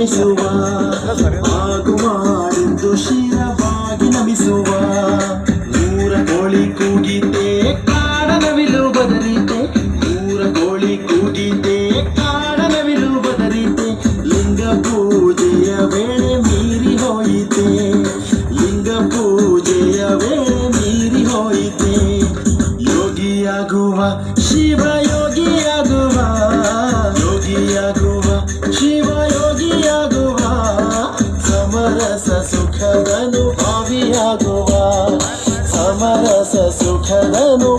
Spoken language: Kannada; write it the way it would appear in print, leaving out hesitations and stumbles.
ನಮಿಸುವ ಆಗುಮಾರೆಂದು ಶಿರವಾಗಿ ನಮಿಸುವ ನೂರ ಕೋಳಿ ಕೂಗಿತೆ ಕಾಡನವಿಲು ಬದರಿತೆ ನೂರ ಕೋಳಿ ಕೂಗಿತೆ ಕಾಡನವಿಲು ಬದರಿತೆ ಲಿಂಗ ಪೂಜೆಯ ವೇಳೆ ಮೀರಿ ಹೋಯಿತೆ ಲಿಂಗ ಪೂಜೆಯ ವೇಳೆ ಮೀರಿ ಹೋಯಿತೆ ಯೋಗಿಯಾಗುವ ಶಿವ ಯೋಗಿಯಾಗುವ ಯೋಗಿಯಾಗುವ ಶಿವ ಯೋಗಿಯಾಗುವ ಸಮರಸ ಸುಖದನುಭಾವಿಯಾಗುವ ಸಮರಸ ಸುಖದನುಭಾವಿಯಾಗುವ